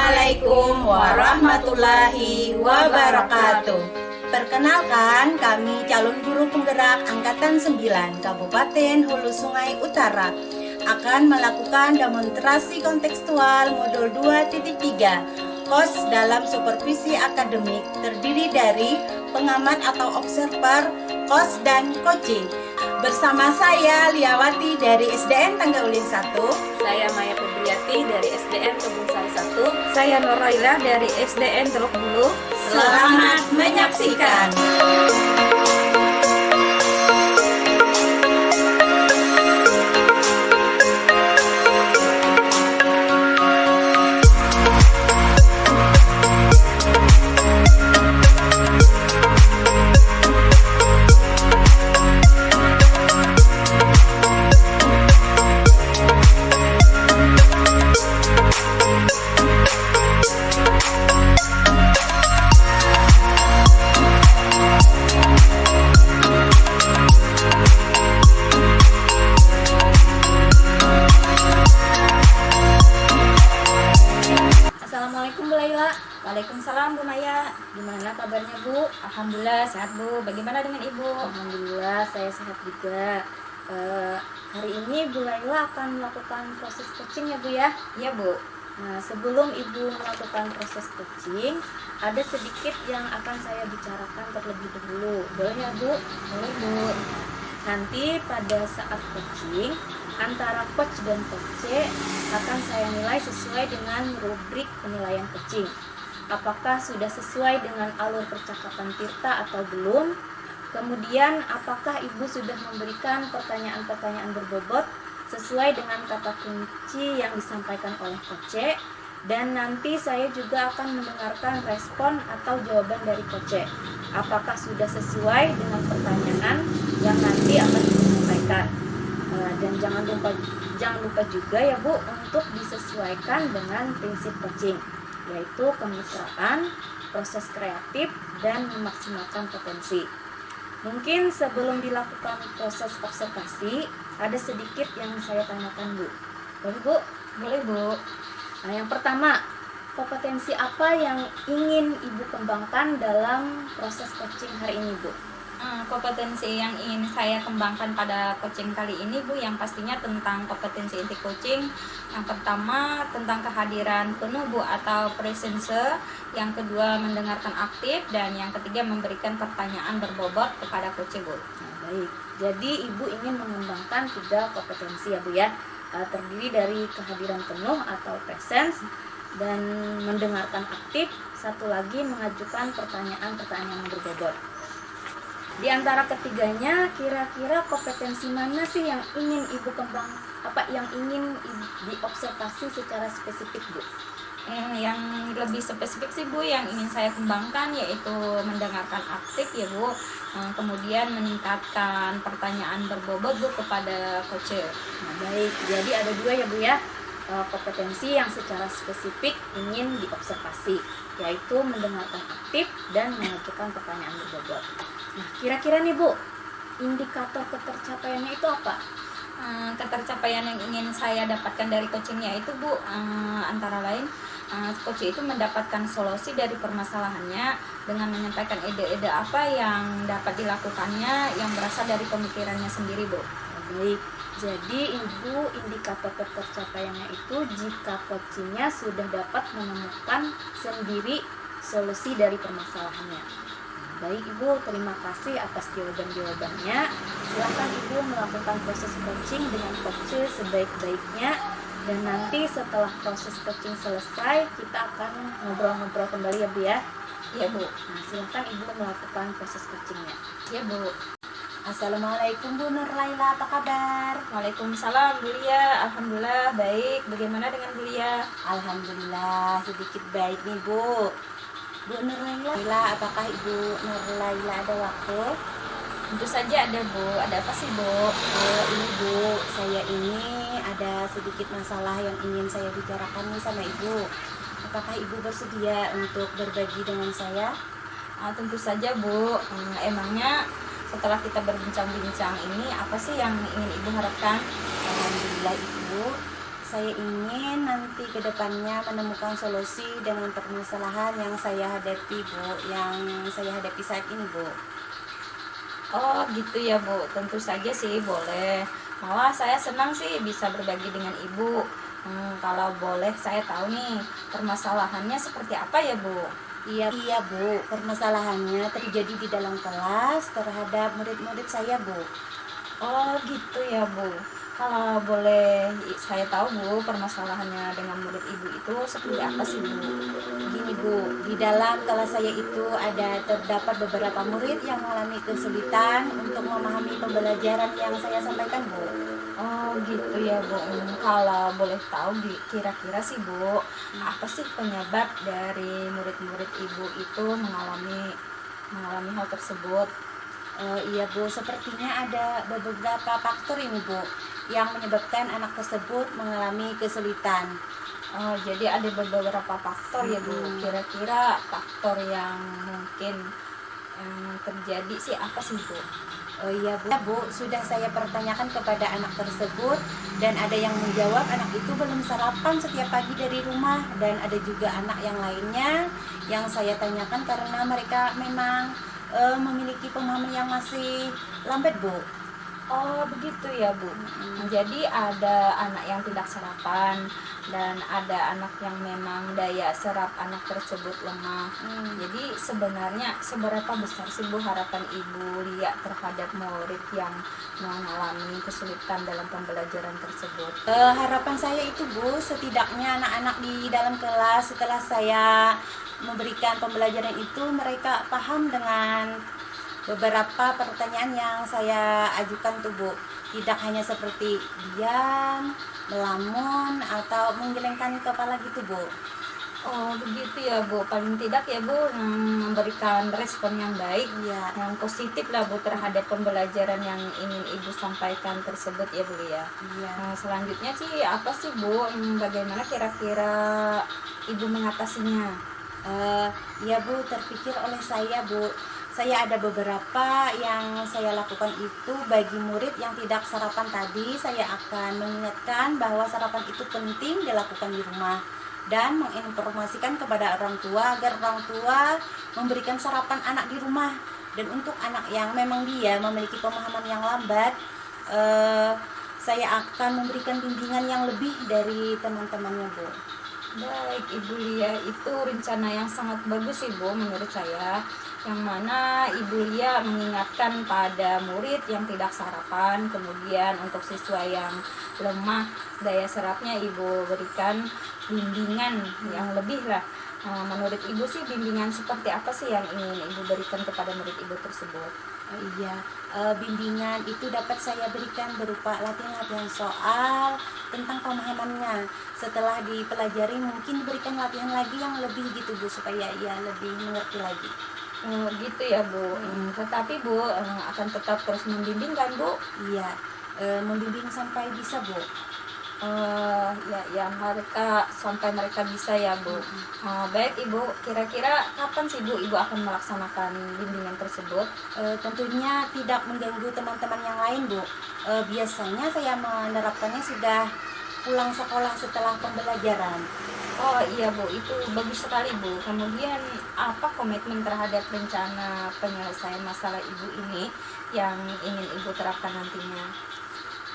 Assalamualaikum warahmatullahi wabarakatuh. Perkenalkan, kami calon guru penggerak Angkatan 9 Kabupaten Hulu Sungai Utara akan melakukan demonstrasi kontekstual modul 2.3 KOS dalam supervisi akademik, terdiri dari pengamat atau observer, KOS dan coaching. Bersama saya Liawati dari SDN Tangga Ulin 1. Saya Maya Febriati dari SDN Kebun Sari 1. Saya Noraila dari SDN Teluk Bulu. Selamat menyaksikan. Assalamualaikum Bu Laila. Waalaikumsalam Bu Maya. Gimana kabarnya Bu? Alhamdulillah sehat Bu. Bagaimana dengan Ibu? Alhamdulillah saya sehat juga. Hari ini Bu Laila akan melakukan proses coaching ya Bu ya? Iya Bu. Nah, sebelum Ibu melakukan proses coaching, ada sedikit yang akan saya bicarakan terlebih dahulu. Boleh ya Bu? Boleh Bu. Nanti pada saat coaching, antara coach dan coach akan saya nilai sesuai dengan rubrik penilaian coaching. Apakah sudah sesuai dengan alur percakapan Tirta atau belum? Kemudian apakah Ibu sudah memberikan pertanyaan-pertanyaan berbobot sesuai dengan kata kunci yang disampaikan oleh coach? Dan nanti saya juga akan mendengarkan respon atau jawaban dari coach. Apakah sudah sesuai dengan pertanyaan yang nanti akan disampaikan? Dan jangan lupa juga ya Bu untuk disesuaikan dengan prinsip coaching, yaitu kemesraan, proses kreatif, dan memaksimalkan potensi. Mungkin sebelum dilakukan proses observasi, ada sedikit yang saya tanyakan Bu. Boleh Bu? Boleh Bu. Nah, yang pertama, kompetensi apa yang ingin Ibu kembangkan dalam proses coaching hari ini Bu? Kompetensi yang ingin saya kembangkan pada coaching kali ini Bu, yang pastinya tentang kompetensi inti coaching. Yang pertama tentang kehadiran penuh Bu atau presence, yang kedua mendengarkan aktif, dan yang ketiga memberikan pertanyaan berbobot kepada coach Bu. Nah, baik, jadi Ibu ingin mengembangkan 3 kompetensi ya Bu ya, terdiri dari kehadiran penuh atau presence, dan mendengarkan aktif, satu lagi mengajukan pertanyaan-pertanyaan yang berbobot. Di antara ketiganya, kira-kira kompetensi mana sih yang ingin Ibu yang ingin diobservasi secara spesifik Bu? Yang lebih spesifik sih Bu, yang ingin saya kembangkan yaitu mendengarkan aktif ya Bu, kemudian meningkatkan pertanyaan berbobot Bu kepada coach. Nah, baik, jadi ada 2 ya Bu ya, kompetensi yang secara spesifik ingin diobservasi, yaitu mendengarkan aktif dan mengajukan pertanyaan berbobot. Nah, kira-kira nih Bu, indikator ketercapaiannya itu apa? Ketercapaian yang ingin saya dapatkan dari coachingnya itu Bu, antara lain coach itu mendapatkan solusi dari permasalahannya dengan menyampaikan ide-ide apa yang dapat dilakukannya yang berasal dari pemikirannya sendiri Bu. Baik, jadi Ibu indikator ketercapaiannya itu jika coachingnya sudah dapat menemukan sendiri solusi dari permasalahannya. Baik Ibu, terima kasih atas jawaban-jawabannya. Silakan Ibu melakukan proses coaching dengan coach sebaik-baiknya. Dan nanti setelah proses coaching selesai, kita akan ngobrol-ngobrol kembali ya Bu ya. Iya Bu. Nah, silakan Ibu melakukan proses coachingnya. Iya Bu. Assalamualaikum Bu Nurlaila, apa kabar? Waalaikumsalam Bu Lia. Alhamdulillah baik. Bagaimana dengan Bu Lia? Alhamdulillah sedikit baik nih Bu. Bu Nurlaila, apakah Ibu Nurlaila ada waktu? Tentu saja ada Bu. Ada apa sih Bu? Ini Bu, saya ini ada sedikit masalah yang ingin saya bicarakan nih sama Ibu. Apakah Ibu bersedia untuk berbagi dengan saya? Tentu saja Bu. Emangnya setelah kita berbincang-bincang ini apa sih yang ingin Ibu harapkan? Alhamdulillah Ibu, Saya ingin nanti ke depannya menemukan solusi dengan permasalahan yang saya hadapi, Bu, yang saya hadapi saat ini, Bu. Oh gitu ya Bu, tentu saja sih boleh. Malah saya senang sih bisa berbagi dengan Ibu. Kalau boleh saya tahu nih permasalahannya seperti apa ya Bu? Iya, Bu, permasalahannya terjadi di dalam kelas terhadap murid-murid saya, Bu. Oh gitu ya Bu. Kalau boleh saya tahu Bu, permasalahannya dengan murid Ibu itu seperti apa sih Bu? Gini, Bu, di dalam kelas saya itu terdapat beberapa murid yang mengalami kesulitan untuk memahami pembelajaran yang saya sampaikan, Bu. Oh gitu ya Bu. Kalau boleh tahu kira-kira sih Bu, apa sih penyebab dari murid-murid Ibu itu mengalami hal tersebut? Iya, Bu, sepertinya ada beberapa faktor ini, Bu, yang menyebabkan anak tersebut mengalami kesulitan. Oh, jadi ada beberapa faktor ya Bu. Kira-kira faktor yang mungkin yang terjadi sih apa sih Bu? Oh iya, Bu. Ya, Bu, sudah saya pertanyakan kepada anak tersebut dan ada yang menjawab anak itu belum sarapan setiap pagi dari rumah, dan ada juga anak yang lainnya yang saya tanyakan karena mereka memang memiliki pemahaman yang masih lambat, Bu. Oh begitu ya Bu. Jadi ada anak yang tidak sarapan dan ada anak yang memang daya serap anak tersebut lemah. Jadi sebenarnya seberapa besar sih Bu harapan Ibu Lia terhadap murid yang mengalami kesulitan dalam pembelajaran tersebut? Harapan saya itu, Bu, setidaknya anak-anak di dalam kelas setelah saya memberikan pembelajaran itu mereka paham dengan beberapa pertanyaan yang saya ajukan tuh, Bu. Tidak hanya seperti diam, melamun, atau menggelengkan kepala gitu, Bu. Oh begitu ya Bu, paling tidak ya Bu memberikan respon yang baik, Iya. yang positif lah Bu terhadap pembelajaran yang ingin Ibu sampaikan tersebut ya Bu ya. Iya. Selanjutnya sih apa sih Bu, bagaimana kira-kira Ibu mengatasinya? Ya, Bu, terpikir oleh saya, Bu. Saya ada beberapa yang saya lakukan itu bagi murid yang tidak sarapan tadi. Saya akan mengingatkan bahwa sarapan itu penting dilakukan di rumah dan menginformasikan kepada orang tua agar orang tua memberikan sarapan anak di rumah. Dan untuk anak yang memang dia memiliki pemahaman yang lambat, saya akan memberikan bimbingan yang lebih dari teman-temannya, Bu. Baik Ibu Lia, itu rencana yang sangat bagus sih Bu menurut saya, yang mana Ibu Lia mengingatkan pada murid yang tidak sarapan, kemudian untuk siswa yang lemah daya serapnya Ibu berikan bimbingan yang lebih lah. Menurut Ibu sih bimbingan seperti apa sih yang ingin Ibu berikan kepada murid Ibu tersebut? Iya, bimbingan itu dapat saya berikan berupa latihan-latihan soal tentang pemahamannya. Setelah dipelajari mungkin diberikan latihan lagi yang lebih gitu, Bu, supaya ia lebih mengerti lagi. Gitu ya Bu. Tetapi Bu akan tetap terus membimbing kan Bu? Iya, membimbing sampai bisa, Bu. Ya mereka sampai mereka bisa ya Bu. Baik Ibu, kira-kira kapan sih Bu Ibu akan melaksanakan bimbingan tersebut? Tentunya tidak mengganggu teman-teman yang lain, Bu. Biasanya saya menerapkannya sudah pulang sekolah setelah pembelajaran. Oh iya Bu, itu bagus sekali Bu. Kemudian apa komitmen terhadap rencana penyelesaian masalah Ibu ini yang ingin Ibu terapkan nantinya?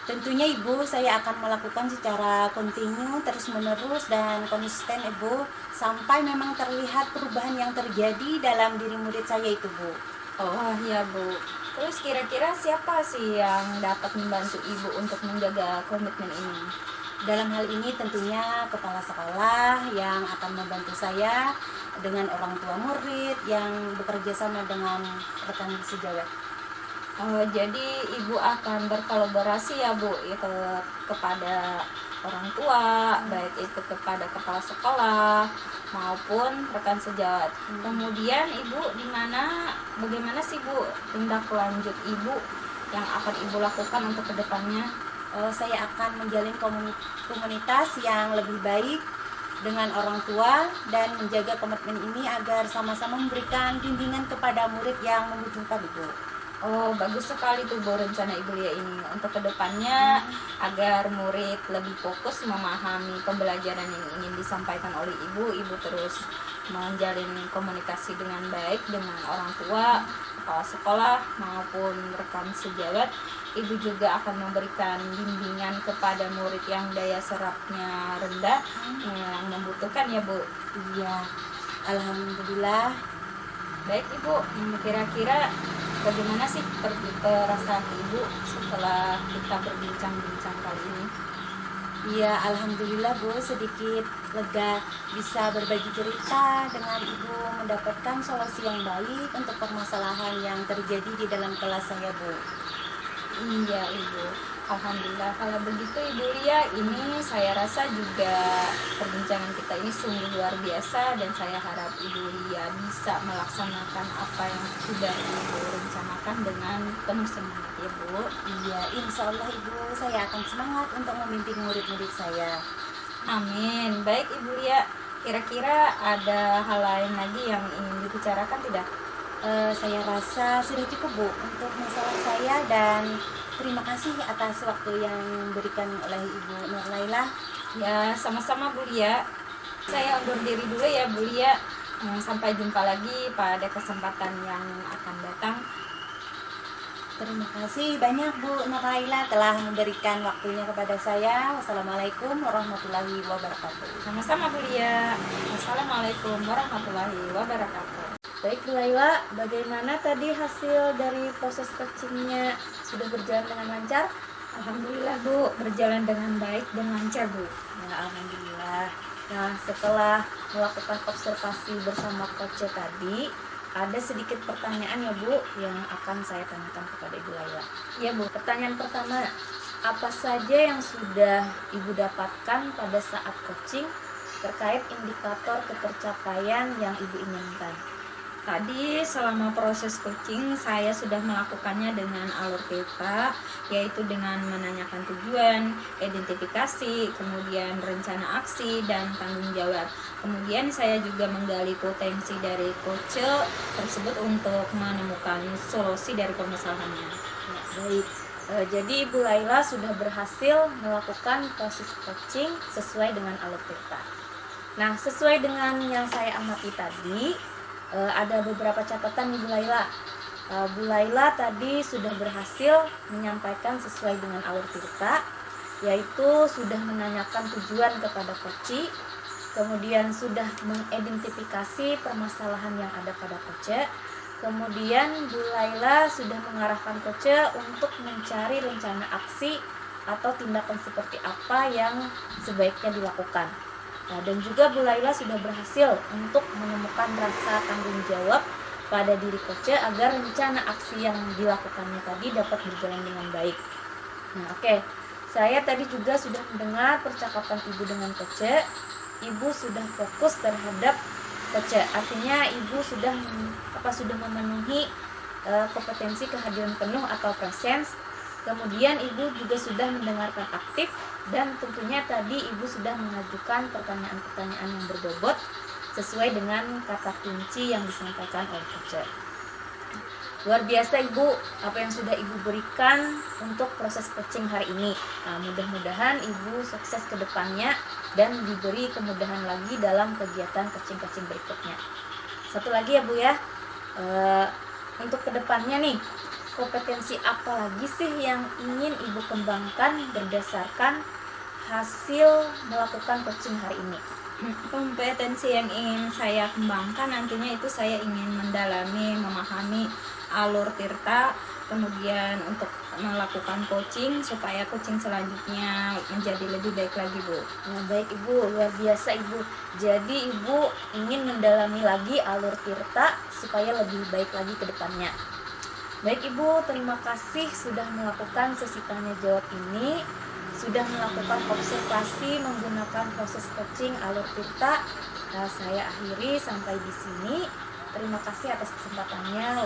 Tentunya, Ibu, saya akan melakukan secara kontinu, terus-menerus, dan konsisten, Ibu, sampai memang terlihat perubahan yang terjadi dalam diri murid saya itu, Bu. Oh iya Bu. Terus kira-kira siapa sih yang dapat membantu Ibu untuk menjaga komitmen ini? Dalam hal ini tentunya kepala sekolah yang akan membantu saya dengan orang tua murid yang bekerja sama dengan rekan sejawat. Jadi Ibu akan berkolaborasi ya Bu itu kepada orang tua, baik itu kepada kepala sekolah maupun rekan sejawat. Kemudian Ibu bagaimana sih Bu tindak lanjut Ibu yang akan Ibu lakukan untuk kedepannya? Saya akan menjalin komunitas yang lebih baik dengan orang tua dan menjaga komitmen ini agar sama-sama memberikan bimbingan kepada murid yang membutuhkan, Ibu. Oh, bagus sekali tuh Bu rencana Ibu Lia ini untuk kedepannya agar murid lebih fokus memahami pembelajaran yang ingin disampaikan oleh Ibu. Ibu terus menjalin komunikasi dengan baik dengan orang tua, kepala sekolah maupun rekan sejawat. Ibu juga akan memberikan bimbingan kepada murid yang daya serapnya rendah yang membutuhkan ya Bu. Iya, alhamdulillah. Baik Ibu, kira-kira bagaimana sih perasaan Ibu setelah kita berbincang-bincang kali ini? Iya, alhamdulillah Bu, sedikit lega bisa berbagi cerita dengan Ibu, mendapatkan solusi yang baik untuk permasalahan yang terjadi di dalam kelas saya Bu. Iya Ibu, alhamdulillah. Kalau begitu Ibu Lia, ini saya rasa juga perbincangan kita ini sungguh luar biasa dan saya harap Ibu Lia bisa melaksanakan apa yang sudah Ibu rencanakan dengan penuh semangat ya Bu. Iya, insya Allah Ibu, saya akan semangat untuk memimpin murid-murid saya. Amin. Baik Ibu Lia, kira-kira ada hal lain lagi yang ingin dibicarakan tidak? Saya rasa sudah cukup Bu untuk masalah saya, dan terima kasih atas waktu yang diberikan oleh Ibu Nurlaila. Ya, sama-sama Bu Lia. Saya undur diri dulu ya Bu Lia. Sampai jumpa lagi pada kesempatan yang akan datang. Terima kasih banyak Bu Nurlaila telah memberikan waktunya kepada saya. Wassalamualaikum warahmatullahi wabarakatuh. Sama-sama Bu Lia. Wassalamualaikum warahmatullahi wabarakatuh. Baik Bu Laila, bagaimana tadi hasil dari proses coachingnya? Sudah berjalan dengan lancar? Alhamdulillah Bu, berjalan dengan baik dan lancar Bu. Ya, alhamdulillah. Nah, setelah melakukan observasi bersama coach tadi, ada sedikit pertanyaan ya Bu yang akan saya tanyakan kepada Ibu Laila. Iya Bu. Pertanyaan pertama, apa saja yang sudah Ibu dapatkan pada saat coaching terkait indikator ketercapaian yang Ibu inginkan? Tadi selama proses coaching saya sudah melakukannya dengan alur kita, yaitu dengan menanyakan tujuan, identifikasi, kemudian rencana aksi, dan tanggung jawab. Kemudian saya juga menggali potensi dari coach tersebut untuk menemukan solusi dari permasalahannya. Ya, baik. Jadi Ibu Laila sudah berhasil melakukan proses coaching sesuai dengan alur kita. Nah, sesuai dengan yang saya amati tadi, ada beberapa catatan Ibu Laila. Bu Laila tadi sudah berhasil menyampaikan sesuai dengan alur tirta, yaitu sudah menanyakan tujuan kepada coach, kemudian sudah mengidentifikasi permasalahan yang ada pada coach, kemudian Bu Laila sudah mengarahkan coach untuk mencari rencana aksi atau tindakan seperti apa yang sebaiknya dilakukan. Nah, dan juga Bu Laila sudah berhasil untuk menemukan rasa tanggung jawab pada diri coach agar rencana aksi yang dilakukannya tadi dapat berjalan dengan baik. Nah, oke. Saya tadi juga sudah mendengar percakapan Ibu dengan coach. Ibu sudah fokus terhadap coach. Artinya Ibu sudah memenuhi kompetensi kehadiran penuh atau presence. Kemudian Ibu juga sudah mendengarkan aktif, dan tentunya tadi Ibu sudah mengajukan pertanyaan-pertanyaan yang berbobot sesuai dengan kata kunci yang disampaikan oleh coach. Luar biasa Ibu, apa yang sudah Ibu berikan untuk proses coaching hari ini. Nah, mudah-mudahan Ibu sukses ke depannya dan diberi kemudahan lagi dalam kegiatan coaching-coaching berikutnya. Satu lagi ya Bu ya, untuk kedepannya nih, kompetensi apa lagi sih yang ingin Ibu kembangkan berdasarkan hasil melakukan coaching hari ini? Kompetensi yang ingin saya kembangkan nantinya itu saya ingin mendalami, memahami alur tirta, kemudian untuk melakukan coaching supaya coaching selanjutnya menjadi lebih baik lagi Bu. Nah, baik Ibu, luar biasa Ibu. Jadi Ibu ingin mendalami lagi alur tirta supaya lebih baik lagi ke depannya. Baik Ibu, terima kasih sudah melakukan sesi tanya jawab ini, sudah melakukan observasi menggunakan proses coaching alur tirta. Nah, saya akhiri sampai di sini. Terima kasih atas kesempatannya.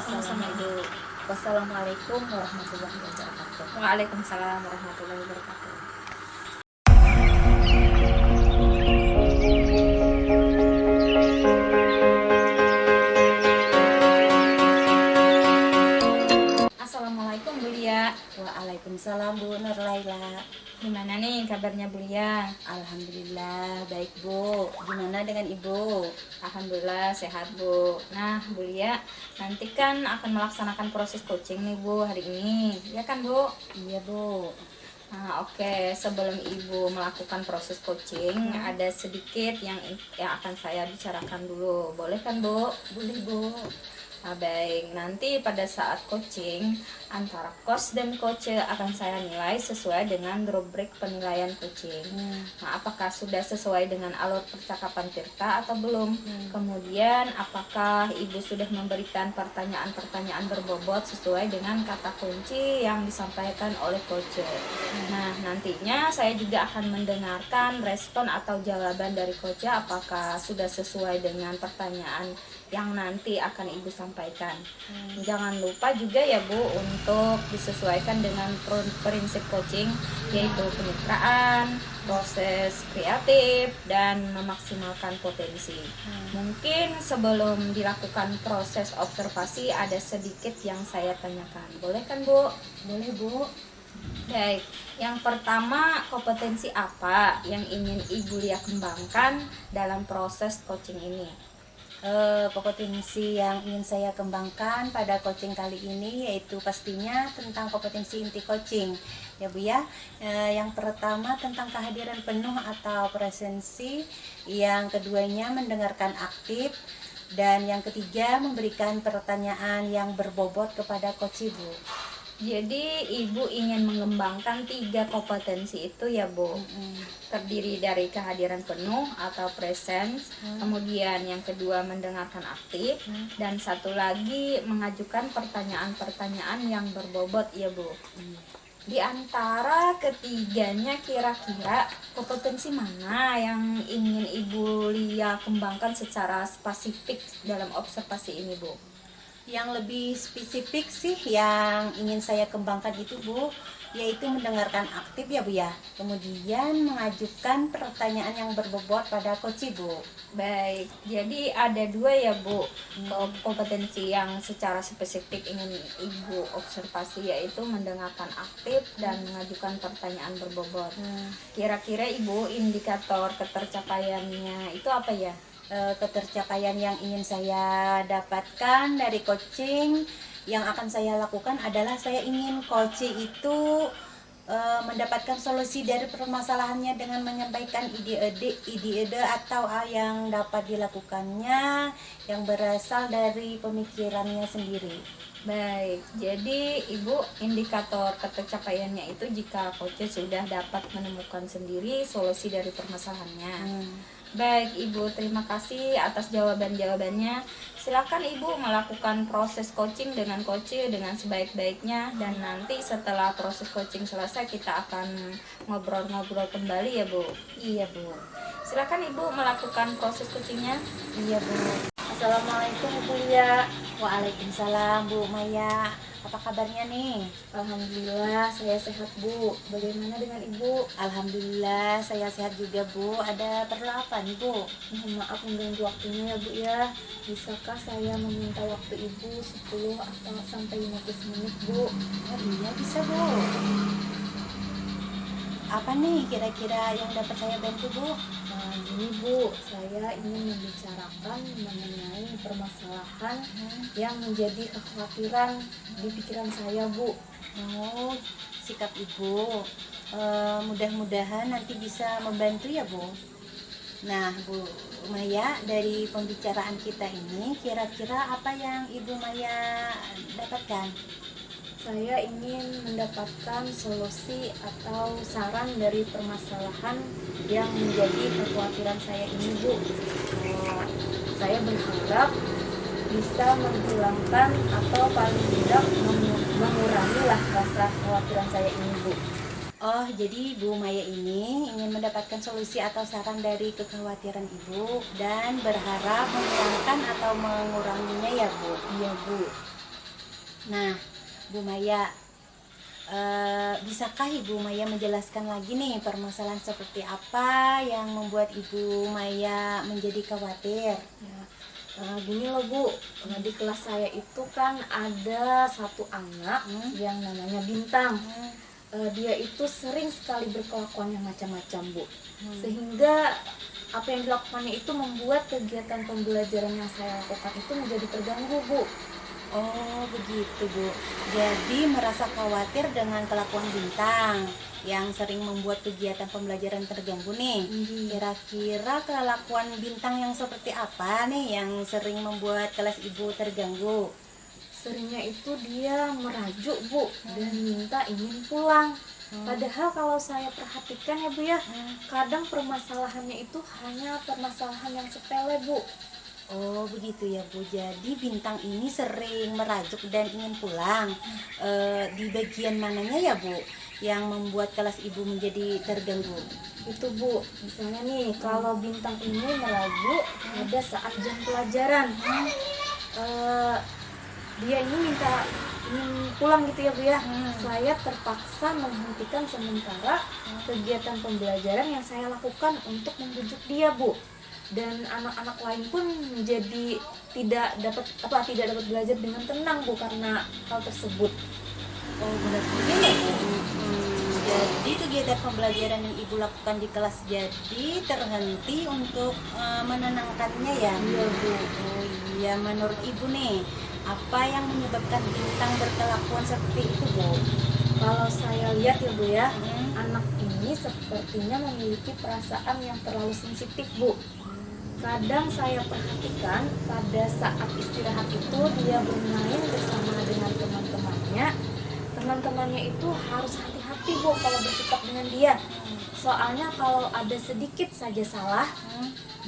Wassalamualaikum warahmatullahi wabarakatuh. Waalaikumsalam warahmatullahi wabarakatuh. kabarnya Bu Lia? Alhamdulillah baik Bu. Gimana dengan Ibu? Alhamdulillah sehat Bu. Nah Bu Lia, nanti kan akan melaksanakan proses coaching nih Bu hari ini, ya kan Bu? Iya Bu. Nah, oke, sebelum Ibu melakukan proses coaching, ada sedikit yang akan saya bicarakan dulu. Boleh kan, Bu? Boleh Bu. Nah, baik, nanti pada saat coaching, antara coach dan coach akan saya nilai sesuai dengan rubrik penilaian coaching. Nah, apakah sudah sesuai dengan alur percakapan Tirta atau belum? Kemudian, apakah Ibu sudah memberikan pertanyaan-pertanyaan berbobot sesuai dengan kata kunci yang disampaikan oleh coach? Nah, nantinya saya juga akan mendengarkan respon atau jawaban dari coach apakah sudah sesuai dengan pertanyaan yang nanti akan Ibu sampaikan. Jangan lupa juga ya Bu untuk disesuaikan dengan prinsip coaching, yaitu kemitraan, proses kreatif, dan memaksimalkan potensi. Mungkin sebelum dilakukan proses observasi ada sedikit yang saya tanyakan. Boleh kan Bu? Boleh Bu. Baik, yang pertama, kompetensi apa yang ingin Ibu Lia kembangkan dalam proses coaching ini? Kompetensi yang ingin saya kembangkan pada coaching kali ini yaitu pastinya tentang kompetensi inti coaching ya Bu ya. Yang pertama tentang kehadiran penuh atau presensi, yang keduanya mendengarkan aktif, dan yang ketiga memberikan pertanyaan yang berbobot kepada coach Ibu. Jadi Ibu ingin mengembangkan 3 kompetensi itu ya Bu. Terdiri dari kehadiran penuh atau presence, kemudian yang kedua mendengarkan aktif, dan satu lagi mengajukan pertanyaan-pertanyaan yang berbobot ya Bu. Di antara ketiganya kira-kira kompetensi mana yang ingin Ibu Lia kembangkan secara spesifik dalam observasi ini Bu? Yang lebih spesifik sih yang ingin saya kembangkan itu Bu, yaitu mendengarkan aktif ya Bu ya. Kemudian mengajukan pertanyaan yang berbobot pada coach Ibu. Baik, jadi ada 2 ya Bu kompetensi yang secara spesifik ingin Ibu observasi, yaitu mendengarkan aktif dan mengajukan pertanyaan berbobot. Kira-kira Ibu indikator ketercapaiannya itu apa ya? Ketercapaian yang ingin saya dapatkan dari coaching yang akan saya lakukan adalah saya ingin coaching itu mendapatkan solusi dari permasalahannya dengan menyampaikan ide-ide atau yang dapat dilakukannya yang berasal dari pemikirannya sendiri. Baik, jadi Ibu indikator ketercapaiannya itu jika coach sudah dapat menemukan sendiri solusi dari permasalahannya. Baik Ibu, terima kasih atas jawaban-jawabannya. Silakan Ibu melakukan proses coaching dengan coach dengan sebaik-baiknya, dan nanti setelah proses coaching selesai kita akan ngobrol-ngobrol kembali ya Bu. Iya Bu. Silakan Ibu melakukan proses coachingnya. Iya Bu. Assalamualaikum Bu Lia. Waalaikumsalam Bu Maya. Apa kabarnya nih? Alhamdulillah saya sehat Bu. Bagaimana dengan Ibu? Alhamdulillah saya sehat juga Bu. Ada perlu apa nih Bu? Mohon maaf mengganggu waktunya ya Bu ya. Bisakah saya meminta waktu Ibu 10 atau sampai 15 menit Bu? Oh iya bisa Bu. Apa nih kira-kira yang dapat saya bantu Bu? Nah, gini Bu, saya ingin membicarakan mengenai permasalahan yang menjadi kekhawatiran di pikiran saya Bu. Oh, sikap Ibu. Mudah-mudahan nanti bisa membantu ya Bu. Nah Bu Maya, dari pembicaraan kita ini kira-kira apa yang Ibu Maya dapatkan? Saya ingin mendapatkan solusi atau saran dari permasalahan yang menjadi kekhawatiran saya ini Bu. Saya berharap bisa menghilangkan atau paling tidak mengurangi lah rasa kekhawatiran saya ini Bu. Oh, jadi Bu Maya ini ingin mendapatkan solusi atau saran dari kekhawatiran Ibu dan berharap menghilangkan atau menguranginya ya Bu? Iya Bu. Nah Bu Maya, bisakah Ibu Maya menjelaskan lagi nih permasalahan seperti apa yang membuat Ibu Maya menjadi khawatir? Ya, gini loh Bu, di kelas saya itu kan ada satu anak yang namanya Bintang. dia itu sering sekali berkelakuan yang macam-macam, Bu. Sehingga apa yang dilakukannya itu membuat kegiatan pembelajaran yang saya lakukan itu menjadi terganggu, Bu. Oh begitu Bu. Jadi merasa khawatir dengan kelakuan Bintang yang sering membuat kegiatan pembelajaran terganggu nih. Kira-kira kelakuan Bintang yang seperti apa nih yang sering membuat kelas Ibu terganggu? Seringnya itu dia merajuk, Bu, dan minta ingin pulang. Padahal kalau saya perhatikan ya Bu ya, kadang permasalahannya itu hanya permasalahan yang sepele, Bu. Oh begitu ya Bu. Jadi Bintang ini sering merajuk dan ingin pulang. Di bagian mananya ya Bu yang membuat kelas Ibu menjadi terganggu? Itu Bu, misalnya nih kalau Bintang ini merajuk pada saat jam pelajaran, dia ini minta ingin pulang gitu ya Bu ya. Saya terpaksa menghentikan sementara kegiatan pembelajaran yang saya lakukan untuk membujuk dia, Bu. Dan anak-anak lain pun menjadi tidak dapat belajar dengan tenang, Bu, karena hal tersebut. Oh benar juga ya Bu. Jadi kegiatan pembelajaran yang Ibu lakukan di kelas jadi terhenti untuk menenangkannya ya? Iya Bu. Oh iya, menurut Ibu nih apa yang menyebabkan Bintang berkelakuan seperti itu Bu? Kalau saya lihat ya Bu ya, anak ini sepertinya memiliki perasaan yang terlalu sensitif, Bu. Kadang saya perhatikan pada saat istirahat itu dia bermain bersama dengan teman-temannya. Teman-temannya itu harus hati-hati Bu kalau bersikap dengan dia. Soalnya kalau ada sedikit saja salah,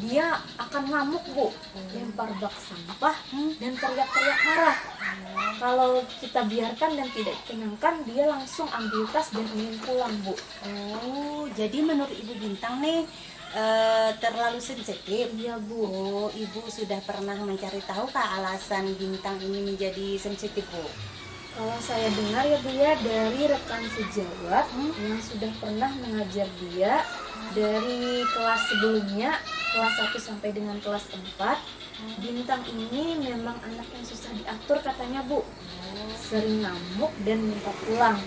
dia akan ngamuk Bu, lempar bak sampah dan teriak-teriak marah. Kalau kita biarkan dan tidak tenangkan, dia langsung ambil tas dan ingin pulang Bu. Oh jadi menurut Ibu Bintang nih terlalu sensitif? Iya Bu. Oh Ibu sudah pernah mencari tahu kah alasan Bintang ini menjadi sensitif Bu? Kalau saya dengar ya Bu ya dari rekan sejawat yang sudah pernah mengajar dia dari kelas sebelumnya, kelas 1 sampai dengan kelas 4, Bintang ini memang anak yang susah diatur katanya Bu. Sering ngamuk dan minta pulang.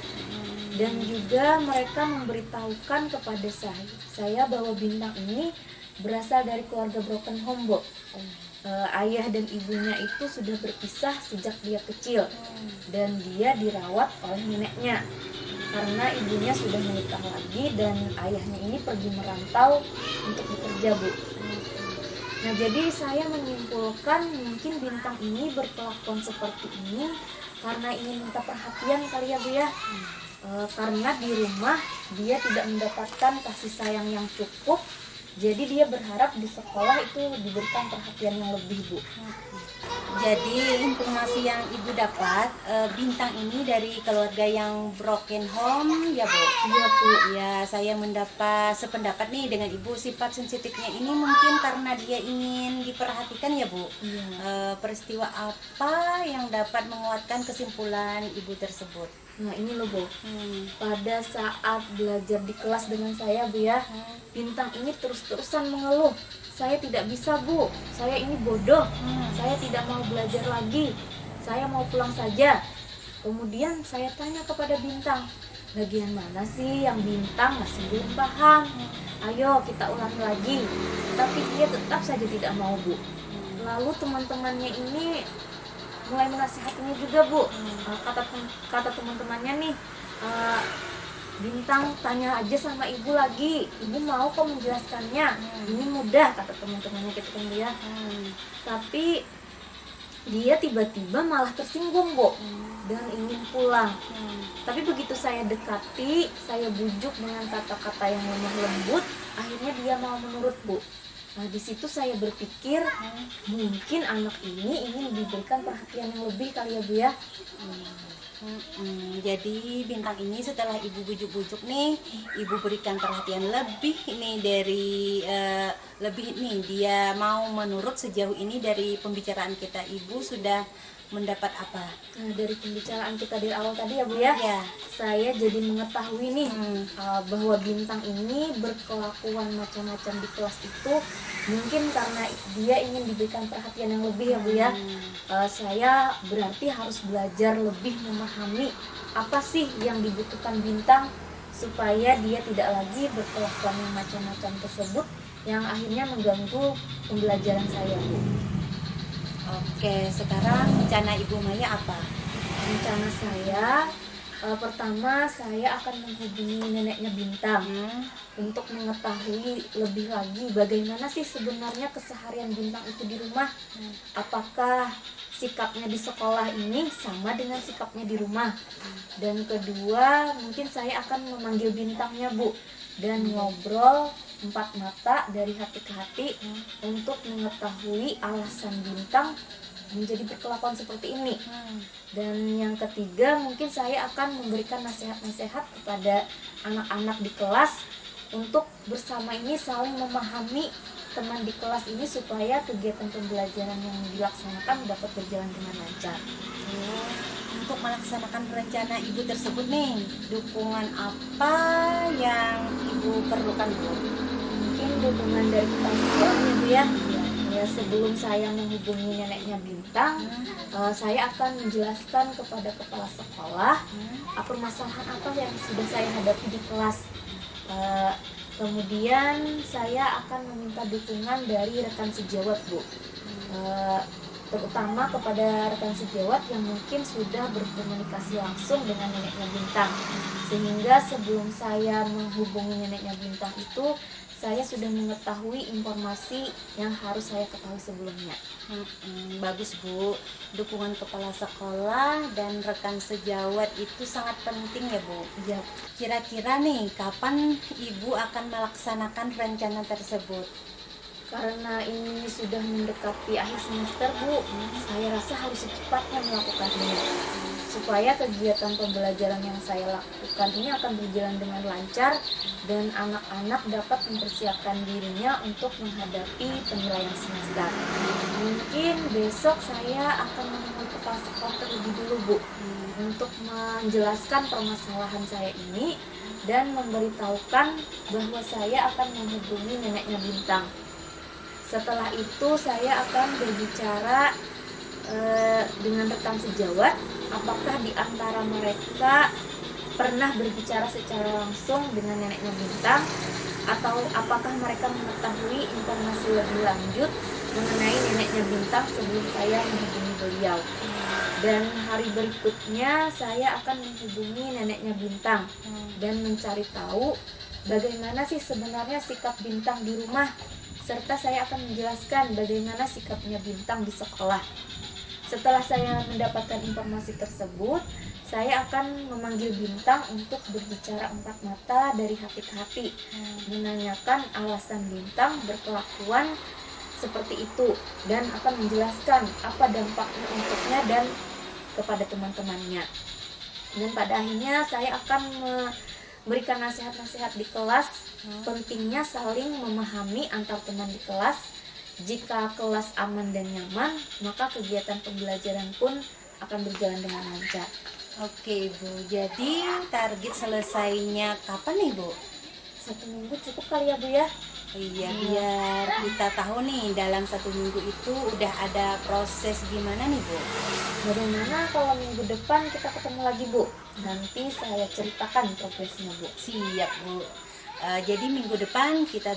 Dan juga mereka memberitahukan kepada saya bahwa Bintang ini berasal dari keluarga broken home, Bu. Ayah dan ibunya itu sudah berpisah sejak dia kecil dan dia dirawat oleh neneknya karena ibunya sudah menikah lagi dan ayahnya ini pergi merantau untuk bekerja Bu. Nah jadi saya menyimpulkan mungkin Bintang ini berkelakuan seperti ini karena ingin minta perhatian kali ya Bu ya. Karena di rumah dia tidak mendapatkan kasih sayang yang cukup, jadi dia berharap di sekolah itu diberikan perhatian yang lebih Bu. Jadi informasi yang Ibu dapat, Bintang ini dari keluarga yang broken home ya Bu? Iya Bu. Ya saya mendapat sependapat nih dengan Ibu, sifat sensitifnya ini mungkin karena dia ingin diperhatikan ya Bu. Peristiwa apa yang dapat menguatkan kesimpulan Ibu tersebut? Nah ini loh Bu, pada saat belajar di kelas dengan saya Bu ya, Bintang ini terus-terusan mengeluh. Saya tidak bisa Bu, saya ini bodoh, saya tidak mau belajar lagi, saya mau pulang saja. Kemudian saya tanya kepada Bintang, bagian mana sih yang Bintang masih belum paham? Ayo kita ulangi lagi. Tapi dia tetap saja tidak mau Bu. Lalu teman-temannya ini mulai menasihatinya juga Bu. Kata teman-temannya nih, Bintang tanya aja sama ibu lagi, ibu mau kok menjelaskannya, ini mudah kata teman-temannya gitu kan dia. Tapi dia tiba-tiba malah tersinggung Bu dan ingin pulang. Tapi begitu saya dekati, saya bujuk dengan kata-kata yang lemah lembut, akhirnya dia mau menurut Bu. Nah di situ saya berpikir mungkin anak ini ingin diberikan perhatian yang lebih kali ya Bu ya. Jadi Bintang ini setelah Ibu bujuk-bujuk nih, Ibu berikan perhatian lebih nih dari lebih nih dia mau menurut sejauh ini dari pembicaraan kita Ibu sudah mendapat apa? Nah, dari pembicaraan kita di awal tadi ya Bu ya, Ya. saya jadi mengetahui nih Hmm. bahwa bintang ini berkelakuan macam-macam di kelas itu mungkin karena dia ingin diberikan perhatian yang lebih ya Bu ya. Saya berarti harus belajar lebih memahami apa sih yang dibutuhkan bintang supaya dia tidak lagi berkelakuan yang macam-macam tersebut yang akhirnya mengganggu pembelajaran saya Bu. Oke, sekarang rencana Ibu Maya apa? Rencana saya pertama saya akan menghubungi neneknya Bintang untuk mengetahui lebih lagi bagaimana sih sebenarnya keseharian Bintang itu di rumah. Apakah sikapnya di sekolah ini sama dengan sikapnya di rumah. Dan kedua, mungkin saya akan memanggil Bintangnya Bu dan ngobrol 4 mata dari hati ke hati untuk mengetahui alasan Bintang menjadi berkelakuan seperti ini. Dan yang ketiga, mungkin saya akan memberikan nasihat-nasihat kepada anak-anak di kelas untuk bersama ini saling memahami teman di kelas ini supaya kegiatan pembelajaran yang dilaksanakan dapat berjalan dengan lancar. Untuk melaksanakan rencana Ibu tersebut nih, dukungan apa yang Ibu perlukan Bu? Mungkin dukungan dari kepala sekolah ya Bu ya. Ya, sebelum saya menghubungi neneknya Bintang, saya akan menjelaskan kepada kepala sekolah permasalahan apa yang sudah saya hadapi di kelas. Kemudian saya akan meminta dukungan dari rekan sejawat Bu, terutama kepada rekan sejawat yang mungkin sudah berkomunikasi langsung dengan neneknya Bintang, sehingga sebelum saya menghubungi neneknya Bintang itu saya sudah mengetahui informasi yang harus saya ketahui sebelumnya. Bagus Bu, dukungan kepala sekolah dan rekan sejawat itu sangat penting ya Bu. Ya, Kira-kira nih, kapan Ibu akan melaksanakan rencana tersebut? karena ini sudah mendekati akhir semester Bu, saya rasa harus secepatnya melakukannya supaya kegiatan pembelajaran yang saya lakukan ini akan berjalan dengan lancar dan anak-anak dapat mempersiapkan dirinya untuk menghadapi penilaian semester. Mungkin besok saya akan menemui kepala sekolah terlebih dulu Bu untuk menjelaskan permasalahan saya ini dan memberitahukan bahwa saya akan menghubungi neneknya Bintang. Setelah itu saya akan berbicara dengan rekan sejawat, apakah di antara mereka pernah berbicara secara langsung dengan neneknya Bintang atau apakah mereka mengetahui informasi lebih lanjut mengenai neneknya Bintang sebelum saya menghubungi beliau. Dan hari berikutnya saya akan menghubungi neneknya Bintang dan mencari tahu bagaimana sih sebenarnya sikap Bintang di rumah, serta saya akan menjelaskan bagaimana sikapnya Bintang di sekolah. Setelah saya mendapatkan informasi tersebut, saya akan memanggil Bintang untuk berbicara 4 mata dari hati ke hati, menanyakan alasan Bintang berkelakuan seperti itu dan akan menjelaskan apa dampaknya untuknya dan kepada teman-temannya. Dan pada akhirnya saya akan memberikan nasihat-nasihat di kelas, pentingnya saling memahami antar teman di kelas. Jika kelas aman dan nyaman, maka kegiatan pembelajaran pun akan berjalan dengan lancar. Oke Bu, jadi target selesainya kapan nih Bu? 1 minggu cukup kali ya Bu ya? Iya, biar kita tahu nih dalam 1 minggu itu udah ada proses gimana nih Bu? Bagaimana kalau minggu depan kita ketemu lagi Bu? Nanti saya ceritakan progresnya Bu. Siap Bu. Jadi minggu depan kita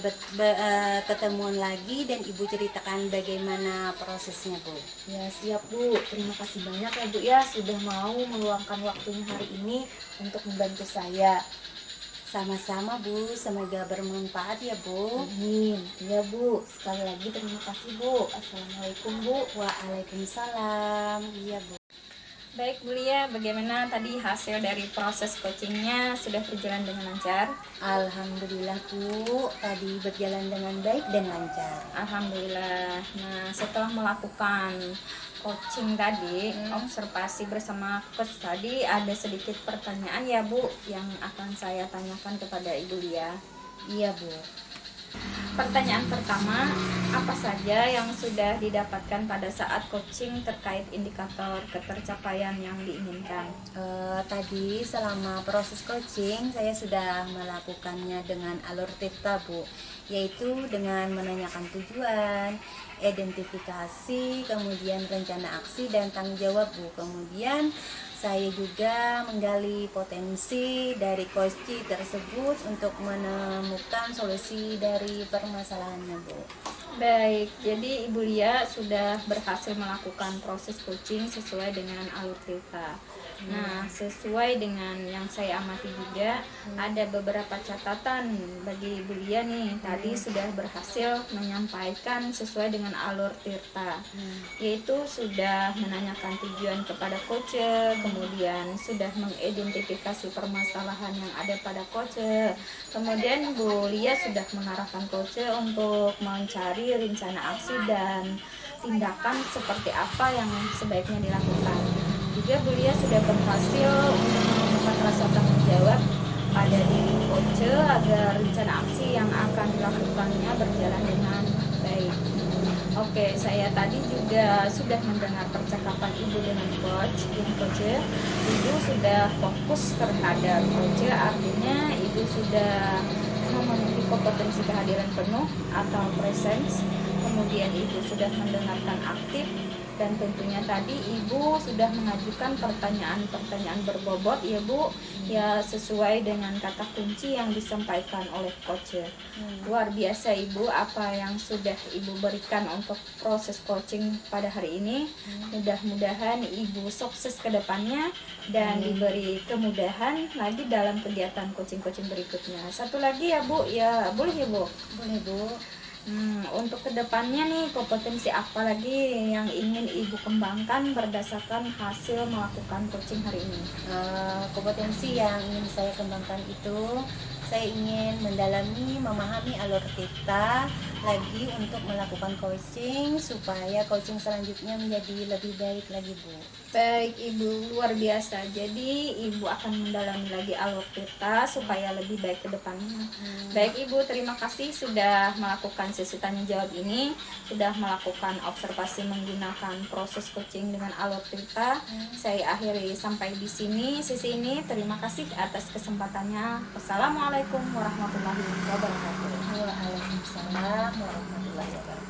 ketemuan lagi dan Ibu ceritakan bagaimana prosesnya Bu. Ya siap Bu, terima kasih banyak ya Bu ya sudah mau meluangkan waktunya hari ini untuk membantu saya. Sama-sama Bu, semoga bermanfaat ya Bu. Amin. Ya Bu, sekali lagi terima kasih Bu. Assalamualaikum Bu. Waalaikumsalam. Iya Bu. Baik Bu Lia, bagaimana tadi hasil dari proses coachingnya sudah berjalan dengan lancar? Alhamdulillah Bu, tadi berjalan dengan baik dan lancar. Alhamdulillah. Nah, setelah melakukan coaching tadi, observasi bersama coach tadi, ada sedikit pertanyaan ya Bu yang akan saya tanyakan kepada Ibu Lia. Iya Bu. Pertanyaan pertama, apa saja yang sudah didapatkan pada saat coaching terkait indikator ketercapaian yang diinginkan? Tadi selama proses coaching saya sudah melakukannya dengan alur Tirta, Bu, yaitu dengan menanyakan tujuan, identifikasi, kemudian rencana aksi dan tanggung jawab, Bu. Kemudian saya juga menggali potensi dari coaching tersebut untuk menemukan solusi dari permasalahannya, Bu. Baik, jadi Ibu Lia sudah berhasil melakukan proses coaching sesuai dengan alur cerita. Nah, sesuai dengan yang saya amati juga, ada beberapa catatan bagi Ibu Lia nih. Tadi sudah berhasil menyampaikan sesuai dengan alur Tirta, yaitu sudah menanyakan tujuan kepada coach, kemudian sudah mengidentifikasi permasalahan yang ada pada coach, kemudian Bu Lia sudah mengarahkan coach untuk mencari rencana aksi dan tindakan seperti apa yang sebaiknya dilakukan. Juga Bu Lia sudah berhasil untuk menemukan rasa tanggung jawab pada diri coach agar rencana aksi yang akan dilakukannya berjalan dengan baik. Oke, saya tadi juga sudah mendengar percakapan Ibu dengan coach. Ibu sudah fokus terhadap coach, artinya Ibu sudah memenuhi kompetensi kehadiran penuh atau presence. Kemudian Ibu sudah mendengarkan aktif, dan tentunya tadi Ibu sudah mengajukan pertanyaan-pertanyaan berbobot ya Bu, ya sesuai dengan kata kunci yang disampaikan oleh coach. Luar biasa Ibu apa yang sudah Ibu berikan untuk proses coaching pada hari ini. Mudah-mudahan Ibu sukses ke depannya dan diberi kemudahan lagi dalam kegiatan coaching-coaching berikutnya. Satu lagi ya Bu, ya boleh ya Bu? Boleh, Bu. Untuk kedepannya nih, kompetensi apa lagi yang ingin Ibu kembangkan berdasarkan hasil melakukan coaching hari ini? Kompetensi yang ingin saya kembangkan itu, saya ingin mendalami, memahami alur Tirta lagi untuk melakukan coaching supaya coaching selanjutnya menjadi lebih baik lagi, Bu. Baik Ibu, luar biasa. Jadi Ibu akan mendalami lagi alur Tirta supaya lebih baik ke depannya. Baik Ibu, terima kasih sudah melakukan sesi tanya jawab ini, sudah melakukan observasi menggunakan proses coaching dengan alur Tirta. Saya akhiri sampai di sini sesi ini. Terima kasih atas kesempatannya. Wassalamualaikum warahmatullahi wabarakatuh. Waalaikumsalam warahmatullahi wabarakatuh.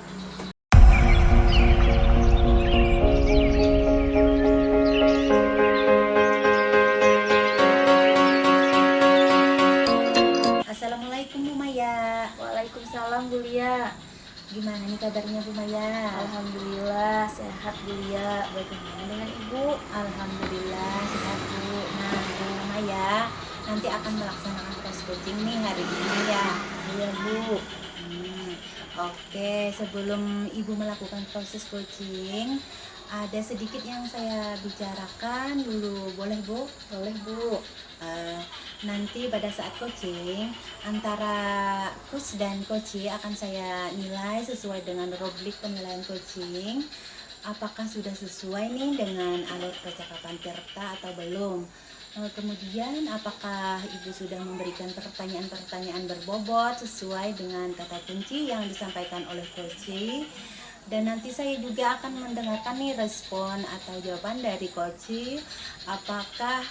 Assalamualaikum Bu Maya. Waalaikumsalam Bu Lia. Gimana nih kabarnya Bu Maya? Alhamdulillah sehat Bu Lia. Bagaimana dengan Ibu? Alhamdulillah sehat Bu. Nah Bu Maya, nanti akan melaksanakan proses coaching nih hari ini ya. Iya Bu. Oke, sebelum Ibu melakukan proses coaching, ada sedikit yang saya bicarakan dulu, boleh Bu? Boleh Bu. Nanti pada saat coaching, antara coach dan coachee akan saya nilai sesuai dengan rubrik penilaian coaching. Apakah sudah sesuai nih dengan alur percakapan Tirta atau belum? Kemudian apakah Ibu sudah memberikan pertanyaan-pertanyaan berbobot sesuai dengan kata kunci yang disampaikan oleh coachee? Dan nanti saya juga akan mendengarkan nih respon atau jawaban dari coachee. Apakah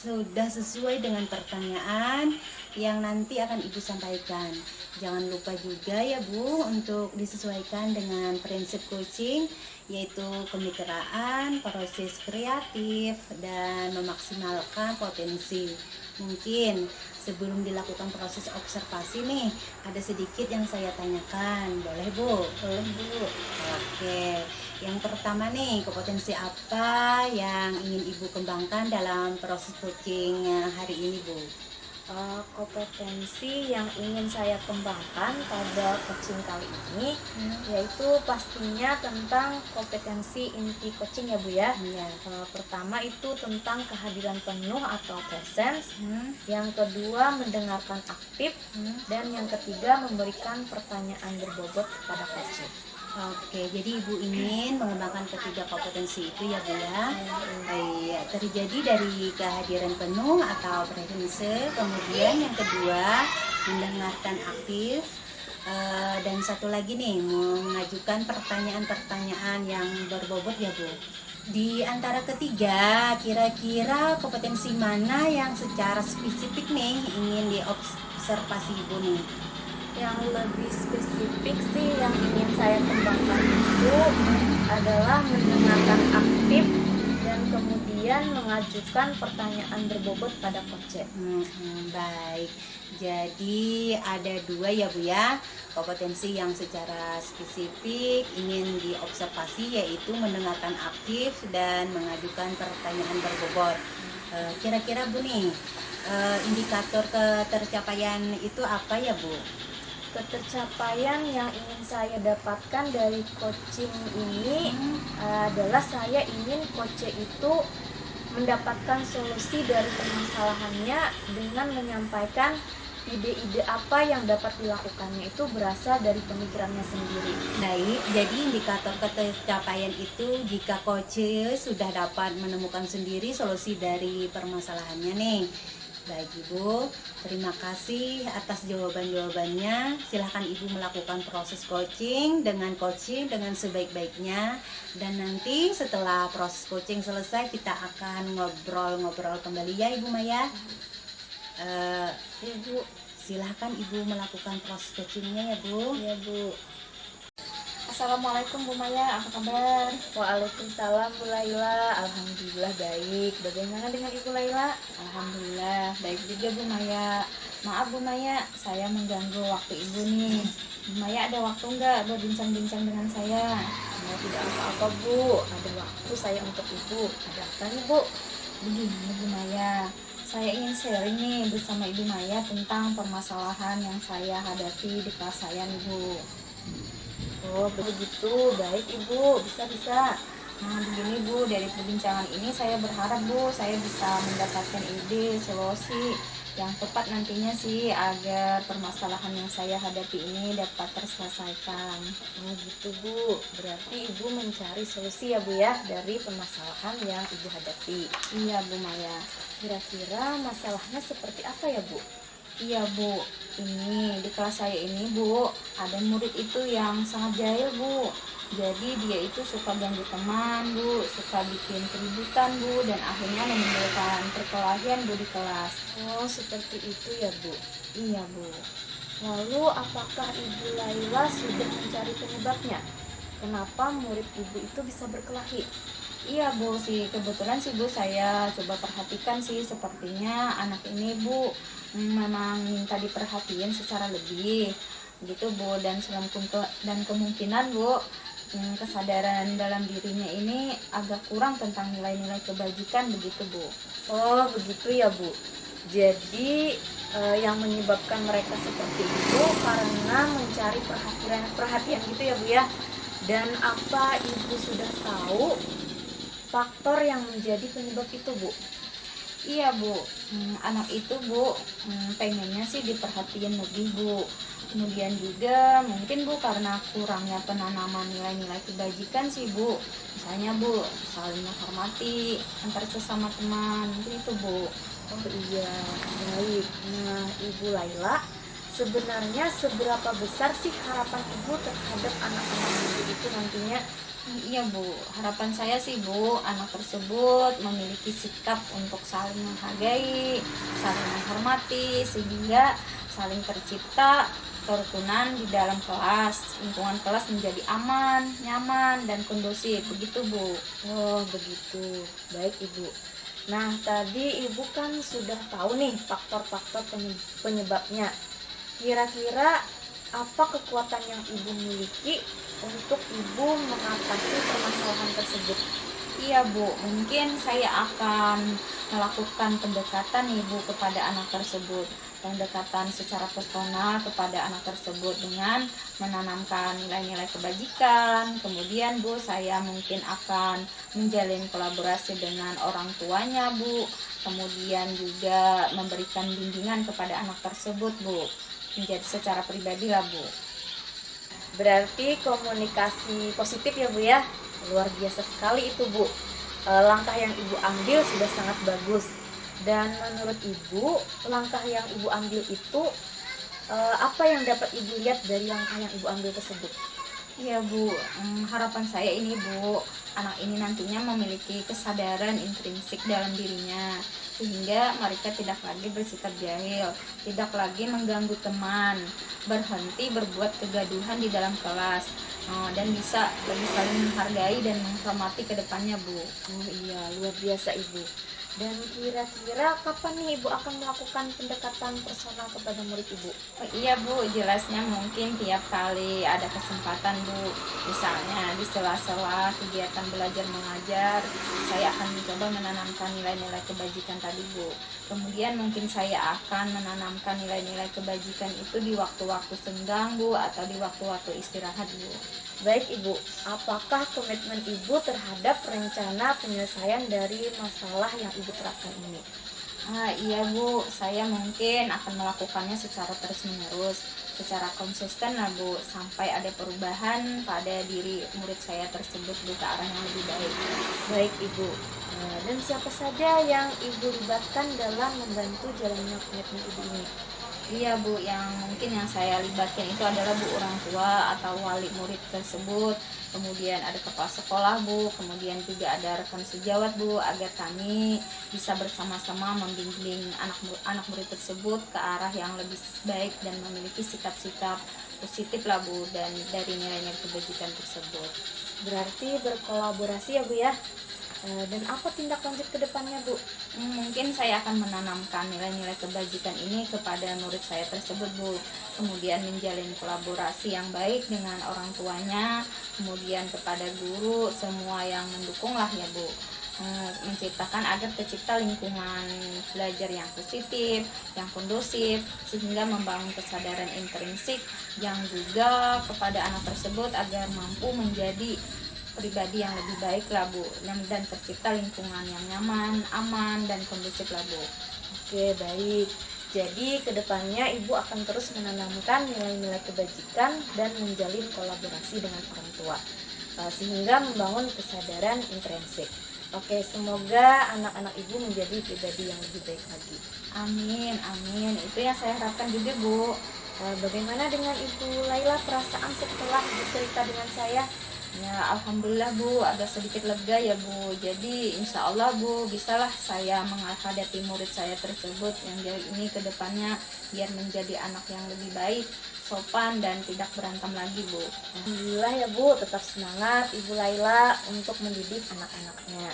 sudah sesuai dengan pertanyaan yang nanti akan Ibu sampaikan. Jangan lupa juga ya Bu untuk disesuaikan dengan prinsip coaching, yaitu kemitraan, proses kreatif, dan memaksimalkan potensi. Mungkin sebelum dilakukan proses observasi nih, ada sedikit yang saya tanyakan. Boleh Bu? Boleh Bu. Oke, yang pertama nih, kompetensi apa yang ingin Ibu kembangkan dalam proses coaching hari ini Bu? Kompetensi yang ingin saya kembangkan pada coaching kali ini yaitu pastinya tentang kompetensi inti coaching ya Bu ya. Iya. Pertama itu tentang kehadiran penuh atau presence, yang kedua mendengarkan aktif, dan yang ketiga memberikan pertanyaan berbobot kepada coaching. Oke, jadi Ibu ingin mengembangkan ketiga kompetensi itu ya Bu ya. Iya, terjadi dari kehadiran penuh atau presence, kemudian yang kedua mendengarkan aktif, Dan satu lagi nih, mau mengajukan pertanyaan-pertanyaan yang berbobot ya Bu. Di antara ketiga, kira-kira kompetensi mana yang secara spesifik nih ingin diobservasi Ibu nih? Yang lebih spesifik sih yang ingin saya kembangkan itu adalah mendengarkan aktif dan kemudian mengajukan pertanyaan berbobot pada coach. Baik, jadi ada dua ya Bu ya, kompetensi yang secara spesifik ingin diobservasi yaitu mendengarkan aktif dan mengajukan pertanyaan berbobot. Kira-kira Bu nih, indikator ketercapaian itu apa ya Bu? Ketercapaian yang ingin saya dapatkan dari coaching ini adalah saya ingin coach itu mendapatkan solusi dari permasalahannya dengan menyampaikan ide-ide apa yang dapat dilakukannya itu berasal dari pemikirannya sendiri. Baik, jadi indikator ketercapaian itu jika coach sudah dapat menemukan sendiri solusi dari permasalahannya nih. Baik Ibu, terima kasih atas jawaban-jawabannya. Silahkan Ibu melakukan proses coaching dengan sebaik-baiknya. Dan nanti setelah proses coaching selesai kita akan ngobrol-ngobrol kembali ya Ibu Maya. Ibu, Silahkan Ibu melakukan proses coachingnya ya Bu. ya Bu. Assalamualaikum Bu Maya, apa kabar? Waalaikumsalam Bu Laila. Alhamdulillah baik. Bagaimana dengan Ibu Laila? Alhamdulillah, baik juga Bu Maya. Maaf Bu Maya, saya mengganggu waktu Ibu nih. Bu Maya ada waktu nggak berbincang-bincang dengan saya? Ya, tidak apa-apa Bu. Ada waktu saya untuk Ibu. Ada apa nih Bu? Begini Bu Maya, saya ingin sharing nih bersama Ibu Maya tentang permasalahan yang saya hadapi di kelas saya nih Bu. Oh begitu, baik Ibu. Bisa. Nah begini Bu, dari perbincangan ini saya berharap Bu, saya bisa mendapatkan ide, solusi yang tepat nantinya sih agar permasalahan yang saya hadapi ini dapat terselesaikan. Oh gitu Bu. Berarti Ibu mencari solusi ya Bu ya dari permasalahan yang Ibu hadapi. Iya Bu Maya. Kira-kira masalahnya seperti apa ya Bu? Iya Bu, ini di kelas saya ini Bu, ada murid itu yang sangat jahil Bu. Jadi dia itu suka ganggu teman Bu, suka bikin keributan Bu, dan akhirnya menimbulkan perkelahian Bu di kelas. Oh seperti itu ya Bu. Iya Bu. Lalu apakah Ibu Laila sudah mencari penyebabnya? Kenapa murid Ibu itu bisa berkelahi? Iya Bu sih, kebetulan sih Bu saya coba perhatikan sih sepertinya anak ini Bu memang minta diperhatiin secara lebih gitu Bu, dan kemungkinan Bu kesadaran dalam dirinya ini agak kurang tentang nilai-nilai kebajikan begitu Bu. Oh begitu ya Bu. Jadi yang menyebabkan mereka seperti itu karena mencari perhatian gitu ya Bu ya. Dan apa Ibu sudah tahu faktor yang menjadi penyebab itu Bu? Iya Bu, anak itu Bu pengennya sih diperhatiin lebih Bu. Kemudian juga mungkin Bu karena kurangnya penanaman nilai-nilai kebajikan sih Bu. Misalnya Bu, saling menghormati antar sesama teman, itu Bu. Oh iya, baik. Nah Ibu Laila, sebenarnya seberapa besar sih harapan Ibu terhadap anak-anak Ibu itu nantinya? Iya Bu, harapan saya sih Bu, anak tersebut memiliki sikap untuk saling menghargai, saling menghormati, sehingga saling tercipta kerukunan di dalam kelas. Lingkungan kelas menjadi aman, nyaman, dan kondusif, begitu Bu. Oh begitu, baik Ibu. Nah tadi Ibu kan sudah tahu nih faktor-faktor penyebabnya. Kira-kira apa kekuatan yang Ibu miliki untuk Ibu mengatasi permasalahan tersebut? Iya Bu, mungkin saya akan melakukan pendekatan Ibu kepada anak tersebut. Pendekatan secara personal kepada anak tersebut dengan menanamkan nilai-nilai kebajikan. Kemudian Bu, saya mungkin akan menjalin kolaborasi dengan orang tuanya Bu. Kemudian juga memberikan bimbingan kepada anak tersebut Bu. Menjadi secara pribadi lah Bu. Berarti komunikasi positif ya Bu ya. Luar biasa sekali itu Bu. Langkah yang Ibu ambil sudah sangat bagus. Dan menurut Ibu, langkah yang Ibu ambil itu Apa yang dapat Ibu lihat dari langkah yang Ibu ambil tersebut? Iya Bu, harapan saya ini Bu, anak ini nantinya memiliki kesadaran intrinsik dalam dirinya, sehingga mereka tidak lagi bersikap jahil, tidak lagi mengganggu teman, berhenti berbuat kegaduhan di dalam kelas, dan bisa lebih saling menghargai dan menghormati ke depannya Bu. Oh iya, luar biasa Ibu. Dan kira-kira kapan nih Ibu akan melakukan pendekatan personal kepada murid Ibu? Oh iya Bu, jelasnya mungkin tiap kali ada kesempatan Bu. Misalnya di sela-sela kegiatan belajar mengajar, saya akan mencoba menanamkan nilai-nilai kebajikan tadi Bu. Kemudian mungkin saya akan menanamkan nilai-nilai kebajikan itu di waktu-waktu senggang Bu, atau di waktu-waktu istirahat Bu. Baik Ibu, apakah komitmen Ibu terhadap rencana penyelesaian dari masalah yang Ibu terapkan ini? Iya Bu, saya mungkin akan melakukannya secara terus-menerus, secara konsisten lah Bu, sampai ada perubahan pada diri murid saya tersebut Bu, ke arah yang lebih baik. Baik Ibu, dan siapa saja yang Ibu libatkan dalam membantu jalannya komitmen Ibu ini? Iya Bu, yang saya libatkan itu adalah Bu, orang tua atau wali murid tersebut, kemudian ada kepala sekolah Bu, kemudian juga ada rekan sejawat Bu, agar kami bisa bersama-sama membimbing anak murid tersebut ke arah yang lebih baik dan memiliki sikap-sikap positif lah Bu, dan dari nilai-nilai kebajikan tersebut. Berarti berkolaborasi ya Bu ya? Dan apa tindak lanjut ke depannya Bu? Mungkin saya akan menanamkan nilai-nilai kebajikan ini kepada murid saya tersebut Bu, kemudian menjalin kolaborasi yang baik dengan orang tuanya, kemudian kepada guru, semua yang mendukung lah ya Bu, menciptakan agar tercipta lingkungan belajar yang positif, yang kondusif, sehingga membangun kesadaran intrinsik yang juga kepada anak tersebut agar mampu menjadi pribadi yang lebih baik lah Bu, dan tercipta lingkungan yang nyaman, aman, dan kondusif lah Bu. Oke baik, jadi kedepannya Ibu akan terus menanamkan nilai-nilai kebajikan dan menjalin kolaborasi dengan orang tua, sehingga membangun kesadaran intrinsik. Oke, semoga anak-anak Ibu menjadi pribadi yang lebih baik lagi. Amin, amin. Itu yang saya harapkan juga Bu. Bagaimana dengan Ibu Laila perasaan setelah bercerita dengan saya? Ya, alhamdulillah Bu, agak sedikit lega ya Bu. Jadi insya Allah Bu, bisalah saya menghadapi murid saya tersebut yang jauh ini ke depannya, biar menjadi anak yang lebih baik, sopan, dan tidak berantem lagi Bu. Alhamdulillah ya Bu, tetap semangat Ibu Laila untuk mendidik anak-anaknya.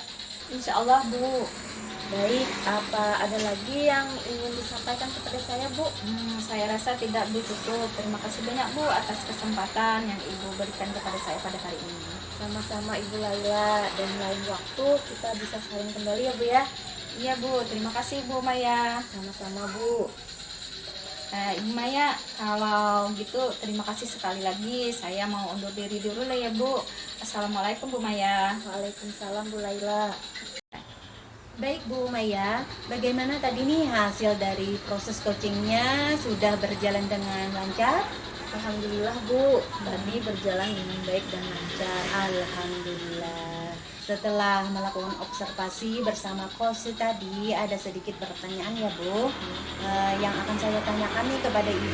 Insya Allah Bu. Baik, apa ada lagi yang ingin disampaikan kepada saya Bu? Saya rasa tidak Bu, cukup. Terima kasih banyak Bu atas kesempatan yang Ibu berikan kepada saya pada hari ini. Sama-sama Ibu Laila, dan lain waktu kita bisa saling kembali ya Bu ya. Iya Bu, terima kasih Bu Maya. Sama-sama Bu. Ibu Maya, kalau gitu terima kasih sekali lagi. Saya mau undur diri dulu lah ya Bu. Assalamualaikum Bu Maya. Waalaikumsalam Bu Laila. Baik Bu Maya, bagaimana tadi nih hasil dari proses coachingnya, sudah berjalan dengan lancar? Alhamdulillah Bu, tadi berjalan dengan baik dan lancar. Alhamdulillah. Setelah melakukan observasi bersama coach tadi, ada sedikit pertanyaan ya Bu, yang akan saya tanyakan nih kepada Ibu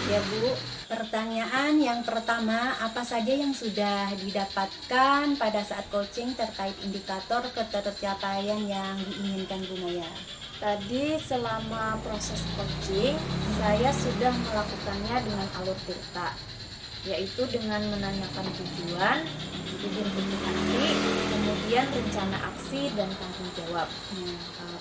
ya Bu. Pertanyaan yang pertama, apa saja yang sudah didapatkan pada saat coaching terkait indikator ketercapaian yang diinginkan Bu Maya? Tadi selama proses coaching, saya sudah melakukannya dengan alur tirta, yaitu dengan menanyakan tujuan, identifikasi, kemudian rencana aksi dan tanggung jawab.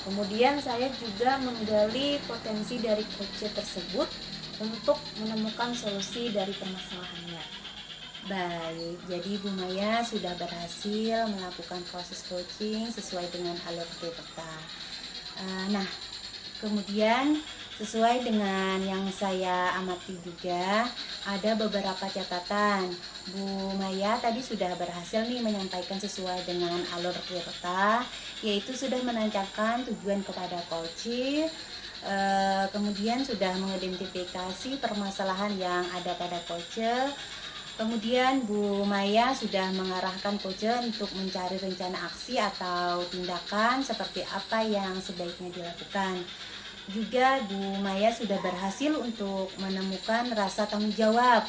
Kemudian saya juga menggali potensi dari coach tersebut untuk menemukan solusi dari permasalahannya. Baik, jadi Bu Maya sudah berhasil melakukan proses coaching sesuai dengan alur tirta. Nah, kemudian sesuai dengan yang saya amati juga, ada beberapa catatan. Bu Maya tadi sudah berhasil nih menyampaikan sesuai dengan alur tirta, yaitu sudah menancapkan tujuan kepada coaching, kemudian sudah mengidentifikasi permasalahan yang ada pada coach. Kemudian Bu Maya sudah mengarahkan coach untuk mencari rencana aksi atau tindakan seperti apa yang sebaiknya dilakukan. Juga Bu Maya sudah berhasil untuk menemukan rasa tanggung jawab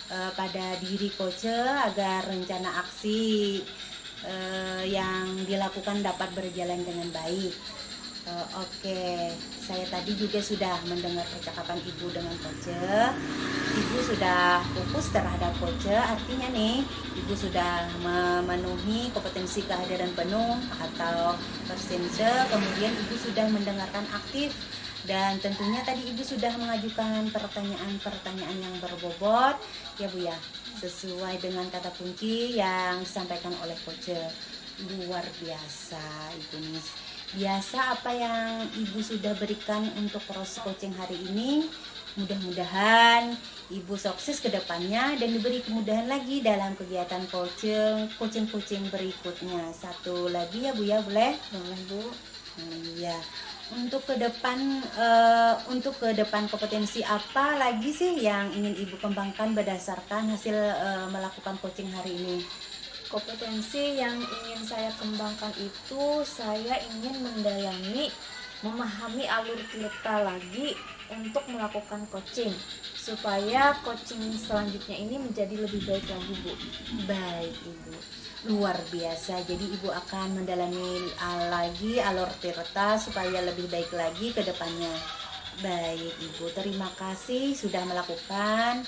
pada diri Koce agar rencana aksi yang dilakukan dapat berjalan dengan baik. Oke, saya tadi juga sudah mendengar percakapan Ibu dengan Koce. Ibu sudah fokus terhadap Koce, artinya nih Ibu sudah memenuhi kompetensi kehadiran penuh atau persentase. Kemudian Ibu sudah mendengarkan aktif dan tentunya tadi Ibu sudah mengajukan pertanyaan-pertanyaan yang berbobot ya Bu ya, sesuai dengan kata kunci yang disampaikan oleh Koce. Luar biasa Ibu Nis. Biasa apa yang Ibu sudah berikan untuk proses coaching hari ini. Mudah-mudahan Ibu sukses ke depannya dan diberi kemudahan lagi dalam kegiatan coaching berikutnya. Satu lagi ya Bu ya, boleh? Boleh Bu. Iya. Untuk ke depan kompetensi apa lagi sih yang ingin Ibu kembangkan berdasarkan hasil melakukan coaching hari ini? Kompetensi yang ingin saya kembangkan itu saya ingin memahami alur cerita lagi untuk melakukan coaching supaya coaching selanjutnya ini menjadi lebih baik lagi Bu. Baik Ibu, luar biasa. Jadi Ibu akan mendalami lagi alur cerita supaya lebih baik lagi ke depannya. Baik Ibu, terima kasih sudah melakukan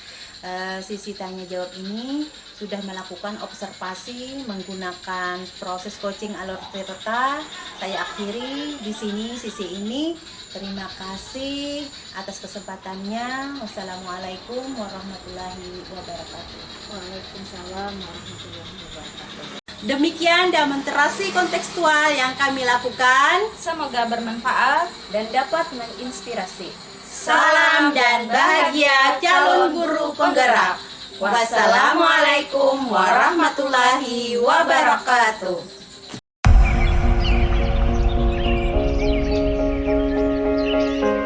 sisi tanya jawab ini, sudah melakukan observasi menggunakan proses coaching alur cerita. Saya akhiri di sini sisi ini. Terima kasih atas kesempatannya. Wassalamualaikum warahmatullahi wabarakatuh. Waalaikumsalam warahmatullahi wabarakatuh. Demikian demonstrasi kontekstual yang kami lakukan. Semoga bermanfaat. Dan dapat menginspirasi. Salam dan bahagia calon guru penggerak. Wassalamualaikum warahmatullahi wabarakatuh.